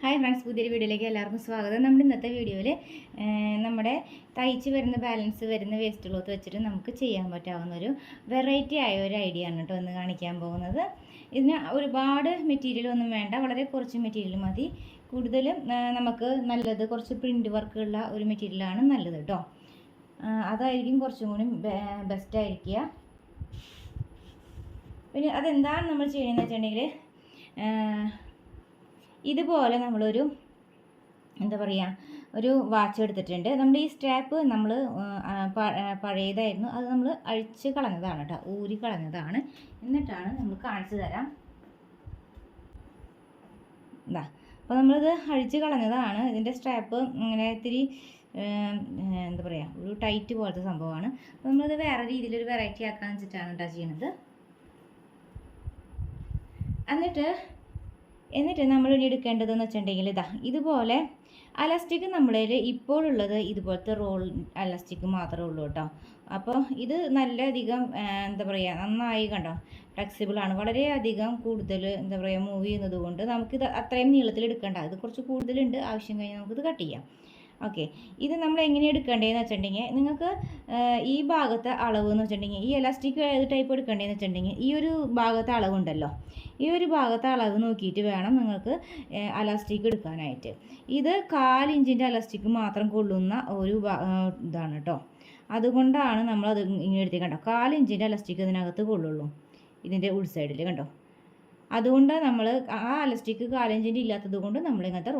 Hi friends, പുതിയൊരു വീഡിയോയിലേക്ക് എല്ലാവർക്കും സ്വാഗതം. നമ്മുടെ ഇന്നത്തെ വീഡിയോയിൽ നമ്മുടെ തയ്ച്ച് വരുന്ന ബാലൻസ് വരുന്ന വേസ്റ്റ് ക്ലോത്ത് വെച്ചിട്ട് നമുക്ക് ചെയ്യാൻ പറ്റാവുന്ന ഒരു വെറൈറ്റി ആയ ഒരു ഐഡിയ ആണ് കേട്ടോ ഇന്ന് കാണിക്കാൻ പോകുന്നത്. ഇതിന് ഒരുപാട് മെറ്റീരിയൽ ഒന്നും വേണ്ട, വളരെ കുറച്ച് മെറ്റീരിയൽ മതി. കൂടുതലും നമുക്ക് നല്ലത് കുറച്ച് പ്രിൻറ്റ് വർക്കുള്ള ഒരു മെറ്റീരിയലാണ് നല്ലത് കേട്ടോ. അതായിരിക്കും കുറച്ചും കൂടി ബെസ്റ്റ് ആയിരിക്കുക. പിന്നെ അതെന്താണ് നമ്മൾ ചെയ്യുന്നതെന്ന് വെച്ചിട്ടുണ്ടെങ്കിൽ, ഇതുപോലെ നമ്മളൊരു ഒരു വാച്ച് എടുത്തിട്ടുണ്ട്. നമ്മുടെ ഈ സ്ട്രാപ്പ് നമ്മൾ പഴയതായിരുന്നു, അത് നമ്മൾ അഴിച്ച് കളഞ്ഞതാണ് കേട്ടോ, ഊരി കളഞ്ഞതാണ്. എന്നിട്ടാണ് നമ്മൾ കാണിച്ചു തരാം. ഇതാ, അപ്പോൾ നമ്മളിത് അഴിച്ച് കളഞ്ഞതാണ്. ഇതിൻ്റെ സ്ട്രാപ്പ് ഇങ്ങനെ ഇത്തിരി ഒരു ടൈറ്റ് പോലത്തെ സംഭവമാണ്. അപ്പോൾ നമ്മളിത് വേറെ രീതിയിലൊരു വെറൈറ്റി ആക്കാൻ വെച്ചിട്ടാണ് കേട്ടോ ചെയ്യുന്നത്. എന്നിട്ട് നമ്മൾ ഇനി എടുക്കേണ്ടതെന്ന് വെച്ചിട്ടുണ്ടെങ്കിൽ ഇതുപോലെ അലാസ്റ്റിക് നമ്മളതിൽ ഇപ്പോഴുള്ളത് ഇതുപോലത്തെ റോൾ അലാസ്റ്റിക് മാത്രമേ ഉള്ളൂ കേട്ടോ. അപ്പോൾ ഇത് നല്ലധികം നന്നായി കണ്ടോ, ഫ്ലെക്സിബിളാണ്. വളരെയധികം കൂടുതൽ മൂവ് ചെയ്യുന്നത് കൊണ്ട് നമുക്കിത് അത്രയും നീളത്തിൽ എടുക്കേണ്ട, ഇത് കുറച്ച് കൂടുതലുണ്ട്. ആവശ്യം കഴിഞ്ഞാൽ നമുക്കിത് കട്ട് ചെയ്യാം. ഓക്കെ, ഇത് നമ്മൾ എങ്ങനെ എടുക്കേണ്ടതെന്ന് വെച്ചിട്ടുണ്ടെങ്കിൽ, നിങ്ങൾക്ക് ഈ ഭാഗത്തെ അളവ് എന്ന് വെച്ചിട്ടുണ്ടെങ്കിൽ, ഈ എലാസ്റ്റിക് ഏത് ടൈപ്പ് എടുക്കേണ്ടതെന്ന് വെച്ചിട്ടുണ്ടെങ്കിൽ, ഈ ഒരു ഭാഗത്തെ അളവുണ്ടല്ലോ, ഈ ഒരു ഭാഗത്തെ അളവ് നോക്കിയിട്ട് വേണം നിങ്ങൾക്ക് അലാസ്റ്റിക് എടുക്കാനായിട്ട്. ഇത് 1/4 ഇഞ്ചിൻ്റെ അലാസ്റ്റിക് മാത്രം കൊള്ളുന്ന ഒരു ഇതാണ് കേട്ടോ. അതുകൊണ്ടാണ് നമ്മളത് ഇങ്ങനെ എടുത്തേക്കണ്ടോ, 1/4 ഇഞ്ചിൻ്റെ അലാസ്റ്റിക് ഇതിനകത്ത് കൊള്ളുള്ളൂ, ഇതിൻ്റെ ഉൾസൈഡിൽ കണ്ടോ. അതുകൊണ്ട് നമ്മൾ ആ അലാസ്റ്റിക് 1/4 ഇഞ്ചിൻ്റെ ഇല്ലാത്തത് കൊണ്ട് നമ്മൾ ഇങ്ങനത്തെ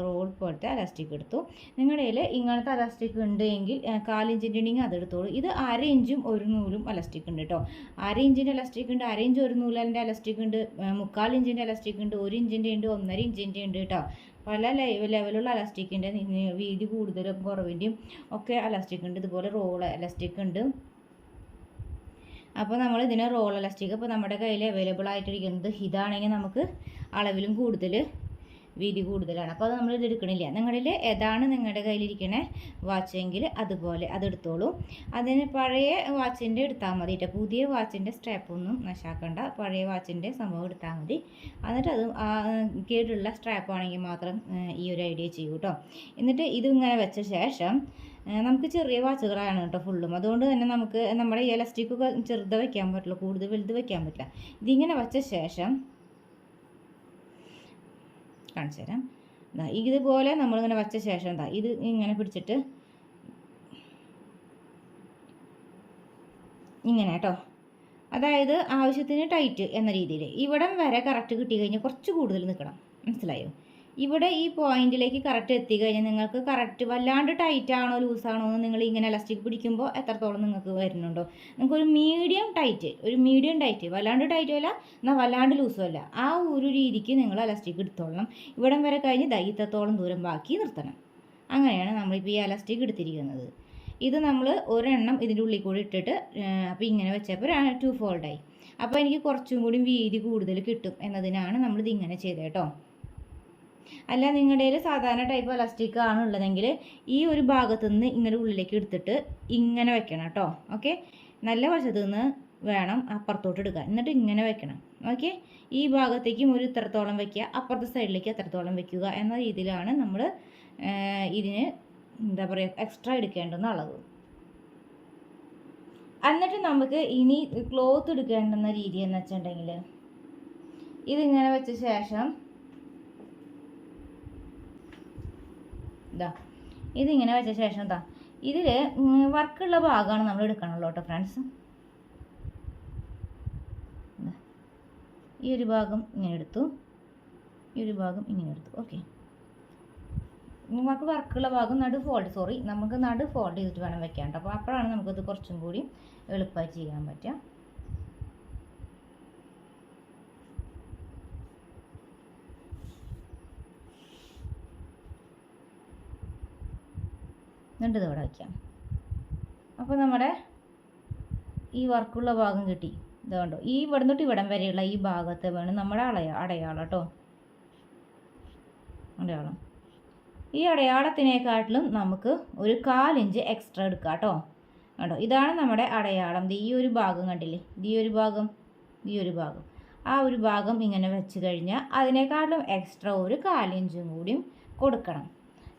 റോൾ പോലത്തെ അലാസ്റ്റിക് എടുത്തു. നിങ്ങളുടെ കയ്യിൽ ഇങ്ങനത്തെ അലാസ്റ്റിക് ഉണ്ട് എങ്കിൽ 1/4 ഇഞ്ചിൻ്റെ ഉണ്ടെങ്കിൽ അതെടുത്തോളൂ. ഇത് 1/2 ഇഞ്ചും 1 നൂലും അലാസ്റ്റിക് ഉണ്ട് കേട്ടോ. 1/2 ഇഞ്ചിൻ്റെ അലാസ്റ്റിക് ഉണ്ട്, 1/2 ഇഞ്ച് 1 നൂലിൻ്റെ അലാസ്റ്റിക് ഉണ്ട്, 3/4 ഇഞ്ചിൻ്റെ അലാസ്റ്റിക് ഉണ്ട്, 1 ഇഞ്ചിൻ്റെ ഉണ്ട്, 1.5 ഇഞ്ചിൻ്റെ ഉണ്ട് കേട്ടോ. പല ലെവലുള്ള അലാസ്റ്റിക്കിൻ്റെ വീതി കൂടുതലും കുറവിൻ്റെയും ഒക്കെ അലാസ്റ്റിക് ഉണ്ട്. ഇതുപോലെ റോൾ അലാസ്റ്റിക് ഉണ്ട്. അപ്പോൾ നമ്മൾ ഇതിന് റോൾ അലാസ്റ്റിക് ഇപ്പോൾ നമ്മുടെ കയ്യിൽ അവൈലബിൾ ആയിട്ടിരിക്കുന്നത് ഇതാണെങ്കിൽ നമുക്ക് അളവിലും കൂടുതൽ വീതി കൂടുതലാണ്. അപ്പോൾ അത് നമ്മൾ ഇത് എടുക്കണില്ല. നിങ്ങളിൽ ഏതാണ് നിങ്ങളുടെ കയ്യിലിരിക്കണേ വാച്ചെങ്കിൽ അതുപോലെ അതെടുത്തോളൂ. അതിന് പഴയ വാച്ചിൻ്റെ എടുത്താൽ മതി കേട്ടോ. പുതിയ വാച്ചിൻ്റെ സ്ട്രാപ്പൊന്നും നശാക്കണ്ട, പഴയ വാച്ചിൻ്റെ സംഭവം എടുത്താൽ മതി. എന്നിട്ട് അത് കേടുള്ള സ്ട്രാപ്പാണെങ്കിൽ മാത്രം ഈ ഒരു ഐഡിയ ചെയ്യൂ കേട്ടോ. എന്നിട്ട് ഇതിങ്ങനെ വെച്ച ശേഷം നമുക്ക് ചെറിയ വാച്ചുകളാണ് കേട്ടോ ഫുള്ളും. അതുകൊണ്ട് തന്നെ നമുക്ക് നമ്മുടെ എലാസ്റ്റിക്കൊക്കെ ചെറുത് വയ്ക്കാൻ പറ്റില്ല, കൂടുതൽ വലുത് വയ്ക്കാൻ പറ്റില്ല. ഇതിങ്ങനെ വെച്ച ശേഷം കാണിച്ചു തരാം. ഇതുപോലെ നമ്മളിങ്ങനെ വച്ച ശേഷം ഇത് ഇങ്ങനെ പിടിച്ചിട്ട് ഇങ്ങനെ കേട്ടോ, അതായത് ആവശ്യത്തിന് ടൈറ്റ് എന്ന രീതിയിൽ ഇവിടം വരെ കറക്റ്റ് കിട്ടിക്കഴിഞ്ഞാൽ കുറച്ച് കൂടുതൽ നിൽക്കണം, മനസ്സിലായോ? ഇവിടെ ഈ പോയിന്റിലേക്ക് കറക്റ്റ് എത്തിക്കഴിഞ്ഞാൽ നിങ്ങൾക്ക് കറക്റ്റ് വല്ലാണ്ട് ടൈറ്റ് ആണോ ലൂസാണോ എന്ന് നിങ്ങൾ ഇങ്ങനെ ഇലാസ്റ്റിക് പിടിക്കുമ്പോൾ എത്രത്തോളം നിങ്ങൾക്ക് വരുന്നുണ്ടോ, നിങ്ങൾക്കൊരു മീഡിയം ടൈറ്റ്, വല്ലാണ്ട് ടൈറ്റും അല്ല എന്നാൽ വല്ലാണ്ട് ലൂസും അല്ല, ആ ഒരു രീതിക്ക് നിങ്ങൾ ഇലാസ്റ്റിക് എടുത്തോളണം. ഇവിടം വരെ കഴിഞ്ഞ് ഇത്രത്തോളം ദൂരം ബാക്കി നിർത്തണം. അങ്ങനെയാണ് നമ്മളിപ്പോൾ ഈ ഇലാസ്റ്റിക് എടുത്തിരിക്കുന്നത്. ഇത് നമ്മൾ ഒരെണ്ണം ഇതിൻ്റെ ഉള്ളിൽ കൂടി ഇട്ടിട്ട് അപ്പോൾ ഇങ്ങനെ വെച്ചപ്പോൾ 2 ഫോൾഡായി. അപ്പോൾ എനിക്ക് കുറച്ചും കൂടി വീതി കൂടുതൽ കിട്ടും എന്നതിനാണ് നമ്മളിത് ഇങ്ങനെ ചെയ്തത് കേട്ടോ. അല്ല നിങ്ങളുടെ കയ്യിൽ സാധാരണ ടൈപ്പ് ഇലാസ്റ്റിക് ആണ് ഉള്ളതെങ്കിൽ ഈ ഒരു ഭാഗത്തു നിന്ന് ഇങ്ങനെ ഉള്ളിലേക്ക് എടുത്തിട്ട് ഇങ്ങനെ വെക്കണം കേട്ടോ. ഓക്കെ, നല്ല വശത്തു നിന്ന് വേണം അപ്പുറത്തോട്ട് എടുക്കാൻ, എന്നിട്ട് ഇങ്ങനെ വെക്കണം. ഓക്കെ, ഈ ഭാഗത്തേക്കും ഒരു ഇത്രത്തോളം വയ്ക്കുക, അപ്പുറത്തെ സൈഡിലേക്ക് എത്രത്തോളം വെക്കുക എന്ന രീതിയിലാണ് നമ്മൾ ഇതിന് എക്സ്ട്രാ എടുക്കേണ്ടുന്ന അളവ്. എന്നിട്ട് നമുക്ക് ഇനി ക്ലോത്ത് എടുക്കേണ്ടുന്ന രീതി എന്ന് വെച്ചിട്ടുണ്ടെങ്കിൽ, ഇതിങ്ങനെ വെച്ച ശേഷം ഇതിങ്ങനെ വെച്ച ശേഷം ഇതിൽ വർക്കുള്ള ഭാഗമാണ് നമ്മൾ എടുക്കണമല്ലോ കേട്ടോ ഫ്രണ്ട്സ്. ഈ ഒരു ഭാഗം ഇങ്ങനെ എടുത്തു, ഈ ഒരു ഭാഗം ഇങ്ങനെ എടുത്തു. ഓക്കെ, നമുക്ക് വർക്കുള്ള ഭാഗം നമുക്ക് നടു ഫോൾഡ് ചെയ്തിട്ട് വേണം വെക്കാൻ കേട്ടോ. അപ്പോൾ അപ്പോഴാണ് നമുക്കത് കുറച്ചും കൂടി എളുപ്പമായി ചെയ്യാൻ പറ്റുക. എന്നിട്ട് ഇതവിടെ വയ്ക്കാം. അപ്പോൾ നമ്മുടെ ഈ വർക്കുള്ള ഭാഗം കിട്ടി. ഇതുകൊണ്ടോ ഈ ഇവിടെ തൊട്ട് ഇവിടം വരെയുള്ള ഈ ഭാഗത്ത് വേണം നമ്മുടെ അടയാളം കേട്ടോ. അടയാളം ഈ അടയാളത്തിനേക്കാട്ടിലും നമുക്ക് ഒരു 1/4 ഇഞ്ച് എക്സ്ട്രാ എടുക്കാം കേട്ടോ. കണ്ടോ, ഇതാണ് നമ്മുടെ അടയാളം. ഈ ഒരു ഭാഗം കണ്ടില്ലേ, ഈ ഒരു ഭാഗം ആ ഒരു ഭാഗം ഇങ്ങനെ വെച്ച് കഴിഞ്ഞാൽ അതിനേക്കാളും എക്സ്ട്രാ ഒരു 1/4 ഇഞ്ചും കൂടിയും കൊടുക്കണം.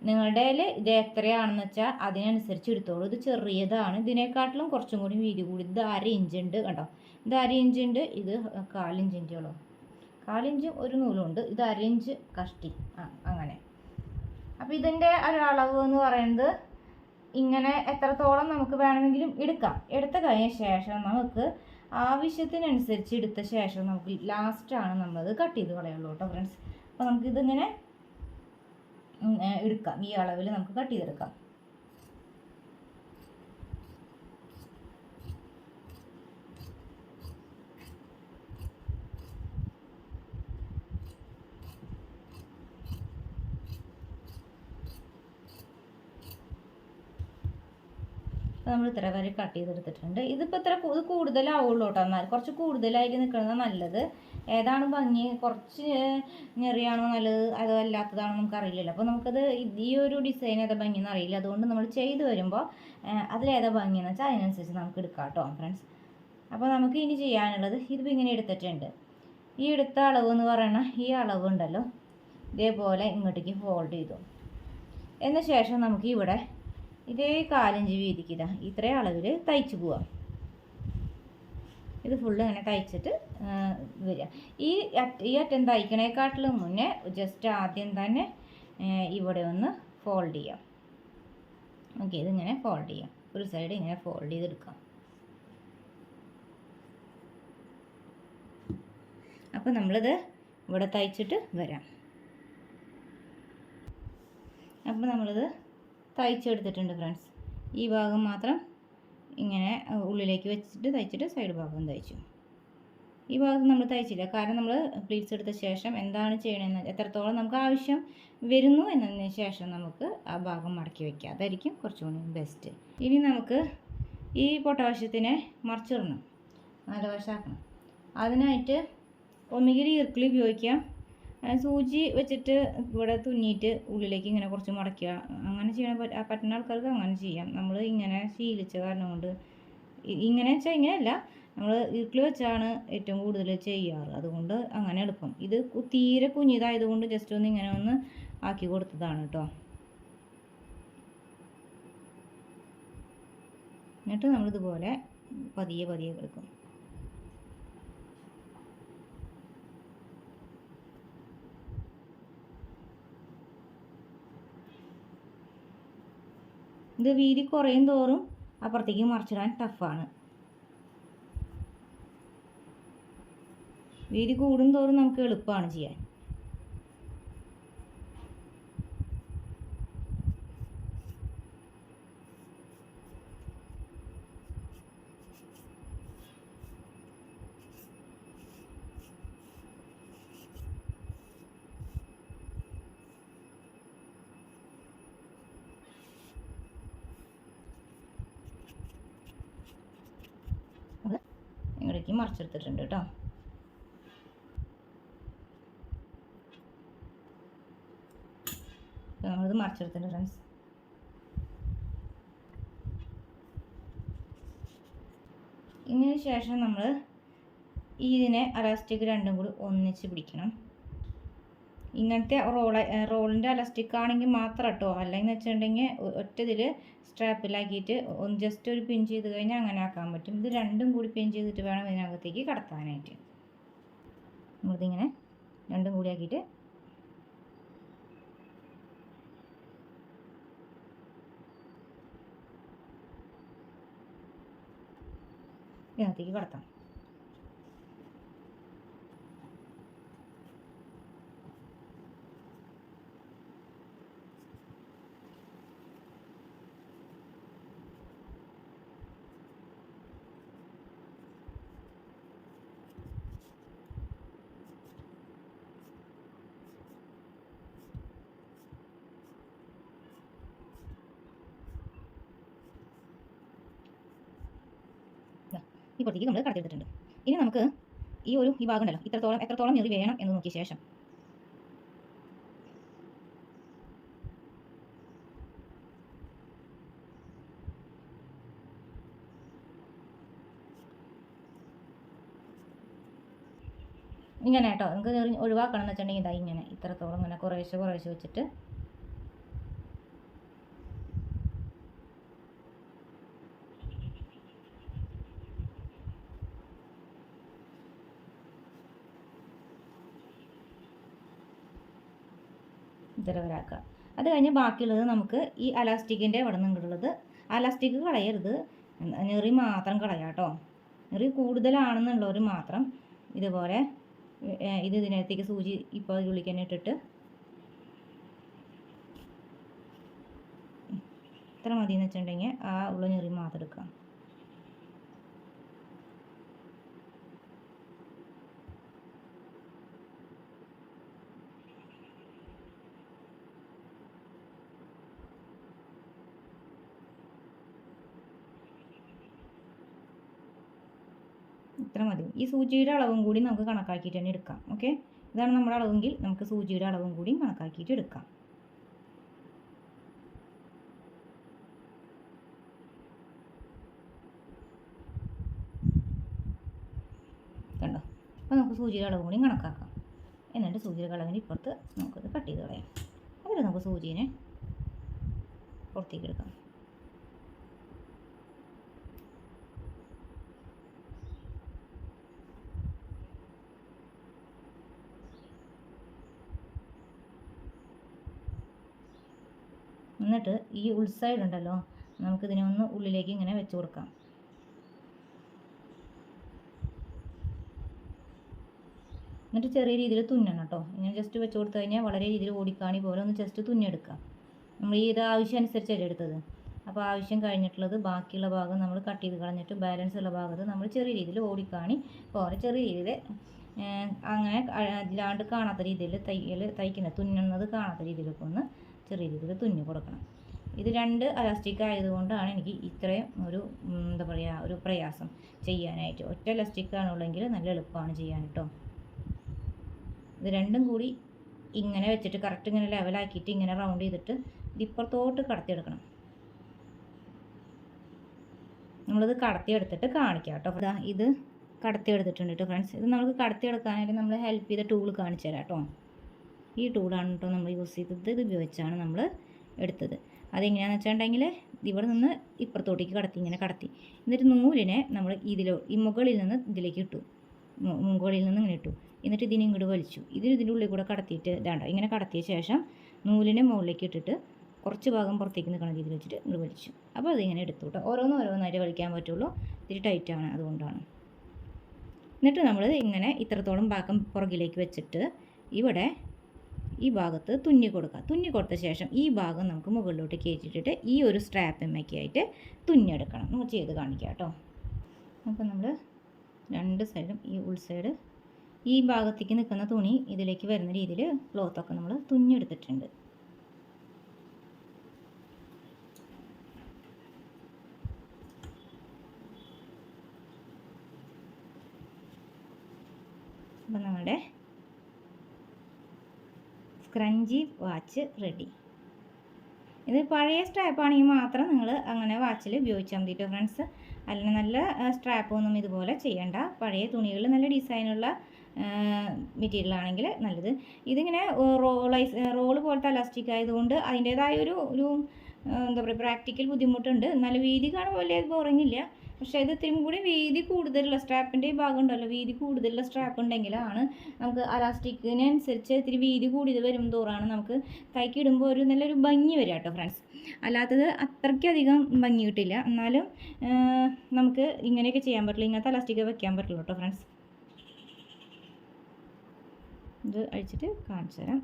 നിങ്ങളുടെ ഇത് എത്രയാണെന്ന് വെച്ചാൽ അതിനനുസരിച്ച് എടുത്തോളൂ. ഇത് ചെറിയതാണ്, ഇതിനേക്കാട്ടിലും കുറച്ചും കൂടി വീതി കൂടി. ഇത് 1/2 ഇഞ്ച് ഉണ്ട് കേട്ടോ, ഇത് 1/2 ഇഞ്ച് ഉണ്ട്, ഇത് 1/4 ഇഞ്ചിൻ്റെ ഉള്ളൂ. 1/4 ഇഞ്ച് ഒരു നൂലുണ്ട്, ഇത് 1/2 ഇഞ്ച് കഷ്ടി അങ്ങനെ. അപ്പോൾ ഇതിൻ്റെ ഒരു അളവ് എന്ന് പറയുന്നത് ഇങ്ങനെ എത്രത്തോളം നമുക്ക് വേണമെങ്കിലും എടുക്കാം. എടുത്ത കഴിഞ്ഞ ശേഷം നമുക്ക് ആവശ്യത്തിനനുസരിച്ച് എടുത്ത ശേഷം നമുക്ക് ലാസ്റ്റാണ് നമ്മളത് കട്ട് ചെയ്ത് കളയുള്ളൂ കേട്ടോ ഫ്രണ്ട്സ്. അപ്പോൾ നമുക്കിതിങ്ങനെ എടുക്കാം, ഈ അളവിൽ നമുക്ക് കട്ട് ചെയ്തെടുക്കാം. നമ്മൾ ഇത്ര വരെ കട്ട് ചെയ്തെടുത്തിട്ടുണ്ട്. ഇതിപ്പോൾ ഇത്ര ഇത് കൂടുതലാവുള്ളൂ കേട്ടോ, എന്നാൽ കുറച്ച് കൂടുതലായിട്ട് നിൽക്കുന്നത് നല്ലത്. ഏതാണ് ഭംഗി, കുറച്ച് ഞെറിയാണോ നല്ലത് അതോ അല്ലാത്തതാണോ നമുക്കറിയില്ലല്ലോ. അപ്പോൾ നമുക്കത് ഈ ഒരു ഡിസൈൻ ഏതാ ഭംഗിയെന്ന് അറിയില്ല. അതുകൊണ്ട് നമ്മൾ ചെയ്ത് വരുമ്പോൾ അതിലേതാ ഭംഗിയെന്ന് വെച്ചാൽ അതിനനുസരിച്ച് നമുക്ക് എടുക്കാം കേട്ടോ ഫ്രണ്ട്സ്. അപ്പോൾ നമുക്ക് ഇനി ചെയ്യാനുള്ളത് ഇതിപ്പോൾ ഇങ്ങനെ എടുത്തിട്ടുണ്ട്. ഈ എടുത്ത അളവ് എന്ന് പറയുന്ന ഈ അളവ് ഉണ്ടല്ലോ, ഇതേപോലെ ഇങ്ങോട്ടേക്ക് ഫോൾഡ് ചെയ്തു. എന്ന ശേഷം നമുക്ക് ഇവിടെ ഇതേ 1/4 ഇഞ്ച് വീതിക്ക് ഇത്രയും അളവിൽ തയ്ച്ച് പോവാം. ഇത് ഫുള്ള് ഇങ്ങനെ തയ്ച്ചിട്ട് വരിക. ഈ അറ്റം തയ്ക്കണേക്കാട്ടിലും മുന്നേ ജസ്റ്റ് ആദ്യം തന്നെ ഇവിടെ ഒന്ന് ഫോൾഡ് ചെയ്യാം. ഓക്കെ, ഇതിങ്ങനെ ഫോൾഡ് ചെയ്യാം, ഒരു സൈഡ് ഇങ്ങനെ ഫോൾഡ് ചെയ്തെടുക്കാം. അപ്പോൾ നമ്മളിത് ഇവിടെ തയ്ച്ചിട്ട് വരാം. അപ്പോൾ നമ്മളിത് തയ്ച്ചെടുത്തിട്ടുണ്ട് ഫ്രണ്ട്സ്. ഈ ഭാഗം മാത്രം ഇങ്ങനെ ഉള്ളിലേക്ക് വെച്ചിട്ട് തയ്ച്ചിട്ട് സൈഡ് ഭാഗം തയ്ച്ചു. ഈ ഭാഗം നമ്മൾ തയ്ച്ചില്ല, കാരണം നമ്മൾ പ്ലീറ്റ്സ് എടുത്ത ശേഷം എന്താണ് ചെയ്യണമെന്ന് എത്രത്തോളം നമുക്ക് ആവശ്യം വരുന്നു എന്നതിന് ശേഷം നമുക്ക് ആ ഭാഗം മടക്കി വയ്ക്കുക. അതായിരിക്കും കുറച്ചുകൂടി ബെസ്റ്റ്. ഇനി നമുക്ക് ഈ പൊട്ടവശത്തിനെ മറിച്ചിടണം, നല്ല വശമാക്കണം. അതിനായിട്ട് ഒന്നുകിൽ ഇർക്കിൾ ഉപയോഗിക്കാം, സൂചി വെച്ചിട്ട് ഇവിടെ തുന്നിയിട്ട് ഉള്ളിലേക്ക് ഇങ്ങനെ കുറച്ച് മടക്കുക. അങ്ങനെ ചെയ്യണ പറ്റുന്ന ആൾക്കാർക്ക് അങ്ങനെ ചെയ്യാം. നമ്മൾ ഇങ്ങനെ ശീലിച്ച കാരണം കൊണ്ട് ഇങ്ങനെ വെച്ചാൽ ഇങ്ങനെയല്ല, നമ്മൾ ഇർക്കിൾ വെച്ചാണ് ഏറ്റവും കൂടുതൽ ചെയ്യാറ്. അതുകൊണ്ട് അങ്ങനെ എളുപ്പം. ഇത് തീരെ കുഞ്ഞിതായതുകൊണ്ട് ജസ്റ്റ് ഒന്ന് ഇങ്ങനെ ഒന്ന് ആക്കി കൊടുത്തതാണ് കേട്ടോ. എന്നിട്ട് നമ്മളിതുപോലെ പതിയെ പതിയെ എടുക്കും. ഇത് വീതി കുറയും തോറും അപ്പുറത്തേക്ക് മറിച്ചിടാൻ ടഫാണ്. വീതി കൂടും തോറും നമുക്ക് എളുപ്പമാണ് ചെയ്യാൻ. ഇങ്ങോട്ടേക്ക് മറിച്ചെടുത്തിട്ടുണ്ട് കേട്ടോ. നമ്മളിത് മറിച്ചെടുത്തിട്ടുണ്ട് ഫ്രണ്ട്സ്. ഇതിന് ശേഷം നമ്മൾ ഇതിനെ അലാസ്റ്റിക് രണ്ടും കൂടി ഒന്നിച്ച് പിടിക്കണം. ഇങ്ങനത്തെ റോളിൻ്റെ അലാസ്റ്റിക് ആണെങ്കിൽ മാത്രം കേട്ടോ, അല്ലെങ്കിൽ വെച്ചിട്ടുണ്ടെങ്കിൽ ഒറ്റ ഇതിൽ സ്ട്രാപ്പിലാക്കിയിട്ട് ഒന്ന് ജസ്റ്റ് ഒരു പിൻ ചെയ്ത് കഴിഞ്ഞാൽ അങ്ങനെ ആക്കാൻ പറ്റും. ഇത് രണ്ടും കൂടി പിൻ ചെയ്തിട്ട് വേണം ഇതിനകത്തേക്ക് കടത്താനായിട്ട്. നമ്മളിതിങ്ങനെ രണ്ടും കൂടി ആക്കിയിട്ട് ഇതിനകത്തേക്ക് കടത്താം. ഈ പുറത്തേക്ക് നമ്മൾ കടത്തിയെടുത്തിട്ടുണ്ട്. ഇനി നമുക്ക് ഈ ഭാഗം ഉണ്ടല്ലോ, എത്രത്തോളം ഞെറി വേണം എന്ന് നോക്കിയ ശേഷം ഇങ്ങനെ കേട്ടോ. നിങ്ങൾക്ക് ഒഴിവാക്കണം എന്ന് വെച്ചിട്ടുണ്ടെങ്കിൽ ഇതാ ഇങ്ങനെ ഇത്രത്തോളം ഇങ്ങനെ കുറേശ്ശെ കുറേശ്ശെ വെച്ചിട്ട് ഇത്ര വരാക്കുക. അത് കഴിഞ്ഞ് ബാക്കിയുള്ളത് നമുക്ക് ഈ അലാസ്റ്റിക്കിൻ്റെ അവിടെ നിന്നുള്ളത് അലാസ്റ്റിക് കളയരുത്, ഞെറി മാത്രം കളയാം കേട്ടോ. ഞെറി കൂടുതലാണെന്നുള്ളവർ മാത്രം ഇതുപോലെ ഇതിനകത്തേക്ക് സൂചി ഇപ്പോൾ ഉള്ളിലേക്ക് തന്നെ ഇട്ടിട്ട് ഇത്ര മതി എന്ന് വെച്ചിട്ടുണ്ടെങ്കിൽ ആ ഉള്ള ഞെറി മാത്രം എടുക്കാം. ഇത്ര മതി. ഈ സൂചിയുടെ അളവും കൂടി നമുക്ക് കണക്കാക്കിയിട്ട് തന്നെ എടുക്കാം. ഓക്കെ, ഇതാണ് നമ്മുടെ അളവെങ്കിൽ നമുക്ക് സൂചിയുടെ അളവും കൂടി കണക്കാക്കിയിട്ട് എടുക്കാം. കണ്ടോ? അപ്പോൾ നമുക്ക് സൂചിയുടെ അളവും കൂടി കണക്കാക്കാം. എന്നിട്ട് സൂചിയുടെ അളവിന് ഇപ്പുറത്ത് നമുക്കത് കട്ട് ചെയ്ത് കളയാം. അതിൽ നമുക്ക് സൂചിനെ പുറത്തേക്ക് എടുക്കാം. എന്നിട്ട് ഈ ഉൾസൈഡ് ഉണ്ടല്ലോ, നമുക്കിതിനെ ഒന്ന് ഉള്ളിലേക്ക് ഇങ്ങനെ വെച്ച് കൊടുക്കാം. എന്നിട്ട് ചെറിയ രീതിയിൽ തുന്നണം കേട്ടോ. ഇങ്ങനെ ജസ്റ്റ് വെച്ച് കൊടുത്തു കഴിഞ്ഞാൽ വളരെ രീതിയിൽ ഓടിക്കാണി പോലെ ഒന്ന് ജസ്റ്റ് തുന്നിയെടുക്കാം. നമ്മൾ ഇത് ആവശ്യം അനുസരിച്ചല്ലേ എടുത്തത്. അപ്പോൾ ആവശ്യം കഴിഞ്ഞിട്ടുള്ളത് ബാക്കിയുള്ള ഭാഗം നമ്മൾ കട്ട് ചെയ്ത് കളഞ്ഞിട്ട് ബാലൻസ് ഉള്ള ഭാഗത്ത് നമ്മൾ ചെറിയ രീതിയിൽ ഓടിക്കാണി പോലെ ചെറിയ രീതിയിൽ അങ്ങനെ അല്ലാണ്ട് കാണാത്ത രീതിയിൽ തയ്ക്കുന്നത് തുന്നുന്നത് കാണാത്ത രീതിയിലൊക്കെ ഒന്ന് ചെറിയ രീതിയിൽ തുന്നി കൊടുക്കണം. ഇത് 2 അലാസ്റ്റിക് ആയതുകൊണ്ടാണ് എനിക്ക് ഇത്രയും ഒരു എന്താ പറയുക ഒരു പ്രയാസം ചെയ്യാനായിട്ട്. ഒറ്റ ഇലാസ്റ്റിക് ആണുള്ളെങ്കിൽ നല്ല എളുപ്പമാണ് ചെയ്യാൻ കേട്ടോ. ഇത് രണ്ടും കൂടി ഇങ്ങനെ വെച്ചിട്ട് കറക്റ്റ് ഇങ്ങനെ ലെവലാക്കിയിട്ട് ഇങ്ങനെ റൗണ്ട് ചെയ്തിട്ട് ഇപ്പുറത്തോട്ട് കടത്തിയെടുക്കണം. നമ്മളിത് കടത്തിയെടുത്തിട്ട് കാണിക്കാം കേട്ടോ. ഇത് കടത്തിയെടുത്തിട്ടുണ്ട് കേട്ടോ ഫ്രണ്ട്സ്. ഇത് നമുക്ക് കടത്തിയെടുക്കാനായിട്ട് നമ്മൾ ഹെൽപ്പ് ചെയ്ത ടൂൾ കാണിച്ചു തരാം കേട്ടോ. ഈ ടൂളാണ് കേട്ടോ നമ്മൾ യൂസ് ചെയ്തത്. ഇത് ഉപയോഗിച്ചാണ് നമ്മൾ എടുത്തത്. അതെങ്ങനെയാണെന്ന് വെച്ചിട്ടുണ്ടെങ്കിൽ ഇവിടെ നിന്ന് ഇപ്പുറത്തോട്ടേക്ക് ഇങ്ങനെ കടത്തി എന്നിട്ട് നൂലിനെ നമ്മൾ ഈ മുകളിൽ നിന്ന് ഇതിലേക്ക് ഇട്ടു, മുകളിൽ നിന്ന് ഇങ്ങനെ ഇട്ടു. എന്നിട്ട് ഇതിനെ ഇങ്ങോട്ട് വലിച്ചു. ഇതിൻ്റെ ഉള്ളിൽ കൂടെ കടത്തിയിട്ട് ഇതാണ്ടോ ഇങ്ങനെ കടത്തിയ ശേഷം നൂലിനെ മുകളിലേക്ക് ഇട്ടിട്ട് കുറച്ച് ഭാഗം പുറത്തേക്ക് നിൽക്കുന്ന രീതിയിൽ വെച്ചിട്ട് ഇങ്ങോട്ട് വലിച്ചു. അപ്പോൾ അതിങ്ങനെ എടുത്തു കേട്ടോ. ഓരോന്നായിട്ട് വലിക്കാൻ പറ്റുള്ളൂ. ഇത്തിരി ടൈറ്റാണ്, അതുകൊണ്ടാണ്. എന്നിട്ട് നമ്മൾ ഇങ്ങനെ ഇത്രത്തോളം ഭാഗം പുറകിലേക്ക് വെച്ചിട്ട് ഇവിടെ ഈ ഭാഗത്ത് തുന്നി കൊടുക്കുക. തുന്നി കൊടുത്ത ശേഷം ഈ ഭാഗം നമുക്ക് മുകളിലോട്ട് കയറ്റിയിട്ടിട്ട് ഈ ഒരു സ്ട്രാപ്പിന്മേക്കായിട്ട് തുന്നിയെടുക്കണം. നമുക്ക് ചെയ്ത് കാണിക്കാം കേട്ടോ. അപ്പോൾ നമ്മൾ 2 സൈഡും ഈ ഉൾസൈഡ് ഈ ഭാഗത്തേക്ക് നിൽക്കുന്ന തുണി ഇതിലേക്ക് വരുന്ന രീതിയിൽ ക്ലോത്തൊക്കെ നമ്മൾ തുന്നിയെടുത്തിട്ടുണ്ട്. അപ്പോൾ നമ്മുടെ സ്ക്രഞ്ചി വാച്ച് റെഡി. ഇത് പഴയ സ്ട്രാപ്പാണെങ്കിൽ മാത്രം നിങ്ങൾ അങ്ങനെ വാച്ചിൽ ഉപയോഗിച്ചാൽ മതി കേട്ടോ ഫ്രണ്ട്സ്. അല്ലെങ്കിൽ നല്ല സ്ട്രാപ്പൊന്നും ഇതുപോലെ ചെയ്യണ്ട. പഴയ തുണികൾ നല്ല ഡിസൈനുള്ള മെറ്റീരിയലാണെങ്കിൽ നല്ലത്. ഇതിങ്ങനെ റോള് പോലത്തെ അലാസ്റ്റിക് ആയതുകൊണ്ട് അതിൻ്റേതായ ഒരു എന്താ പറയുക പ്രാക്ടിക്കൽ ബുദ്ധിമുട്ടുണ്ട്. എന്നാലും വീതി കാണുമ്പോൾ വലിയ ബോറിംഗ് ഇല്ല. പക്ഷേ ഇത് ഇത്തിരി കൂടി വീതി കൂടുതലുള്ള സ്ട്രാപ്പിൻ്റെ ഈ ഭാഗം ഉണ്ടല്ലോ, വീതി കൂടുതലുള്ള സ്ട്രാപ്പ് ഉണ്ടെങ്കിലാണ് നമുക്ക് അലാസ്റ്റിക്കിനനുസരിച്ച് ഇത്തിരി വീതി കൂടുതൽ വരും തോറാണ് നമുക്ക് കൈക്ക് ഇടുമ്പോൾ ഒരു നല്ലൊരു ഭംഗി വരിക കേട്ടോ ഫ്രണ്ട്സ്. അല്ലാത്തത് അത്രയ്ക്കധികം ഭംഗി കിട്ടില്ല. എന്നാലും നമുക്ക് ഇങ്ങനെയൊക്കെ ചെയ്യാൻ പറ്റില്ല, ഇങ്ങനത്തെ അലാസ്റ്റിക് വെക്കാൻ പറ്റുള്ളൂ കേട്ടോ ഫ്രണ്ട്സ്. ഇത് അഴിച്ചിട്ട് കാണിച്ചു തരാം.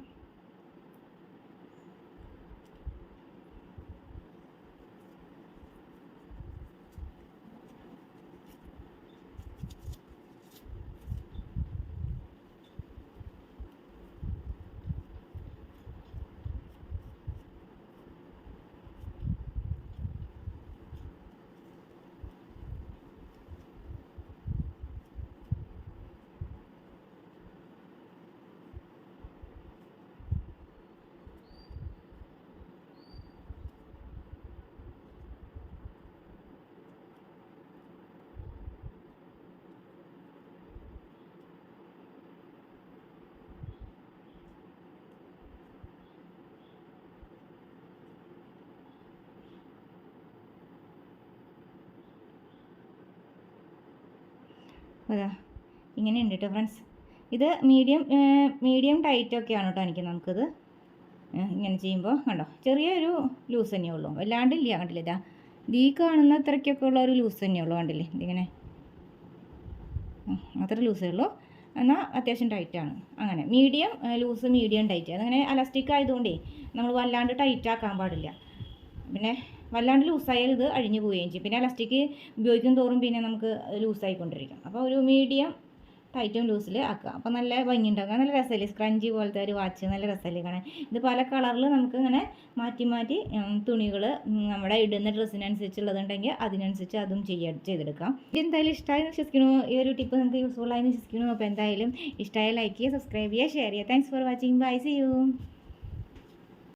അപ്പോൾ അതാ ഇങ്ങനെ ഉണ്ട് കേട്ടോ ഫ്രണ്ട്സ്. ഇത് മീഡിയം ടൈറ്റൊക്കെയാണ് കേട്ടോ എനിക്ക് നമുക്കിത് ഇങ്ങനെ ചെയ്യുമ്പോൾ കണ്ടോ ചെറിയൊരു ലൂസ് തന്നെ ഉള്ളൂ, വല്ലാണ്ടില്ല കണ്ടില്ല. ഇതാ ഈ കാണുന്ന അത്രയ്ക്കൊക്കെ ഉള്ള ഒരു ലൂസ് തന്നെ ഉള്ളൂ കണ്ടില്ലേ, ഇതിങ്ങനെ അത്ര ലൂസേ ഉള്ളൂ, എന്നാൽ അത്യാവശ്യം ടൈറ്റാണ്. അങ്ങനെ ലൂസ് മീഡിയം ടൈറ്റ്. അതങ്ങനെ അലാസ്റ്റിക് ആയതുകൊണ്ടേ നമ്മൾ വല്ലാണ്ട് ടൈറ്റ് ആക്കാൻ പാടില്ല, പിന്നെ വല്ലാണ്ട് ലൂസായാൽ ഇത് അഴിഞ്ഞു പോവുകയും ചെയ്യും. പിന്നെ അലാസ്റ്റിക് ഉപയോഗിക്കും തോറും പിന്നെ നമുക്ക് ലൂസായിക്കൊണ്ടിരിക്കും. അപ്പോൾ ഒരു മീഡിയം ടൈറ്റും ലൂസിൽ ആക്കുക. അപ്പോൾ നല്ല ഭംഗി ഉണ്ടാക്കുക, നല്ല രസമല്ലേ, സ്ക്രഞ്ചി പോലത്തെ ഒരു വാച്ച് നല്ല രസമല്ലേ കാണാൻ. ഇത് പല കളറിൽ നമുക്ക് ഇങ്ങനെ മാറ്റി തുണികൾ നമ്മുടെ ഇടുന്ന ഡ്രസ്സിനനുസരിച്ചുള്ളതുണ്ടെങ്കിൽ അതിനനുസരിച്ച് അതും ചെയ്തെടുക്കാം. എന്തായാലും ഇഷ്ടമായി വിശ്വസിക്കണു, ഈ ഒരു ടിപ്പ് നിങ്ങൾക്ക് യൂസ്ഫുൾ ആയി വിശ്വസിക്കണു. അപ്പോൾ എന്തായാലും ഇഷ്ടമായ ലൈക്ക് ചെയ്യുക, സബ്സ്ക്രൈബ് ചെയ്യുക, ഷെയർ ചെയ്യുക. Thanks for watching, bye, see U.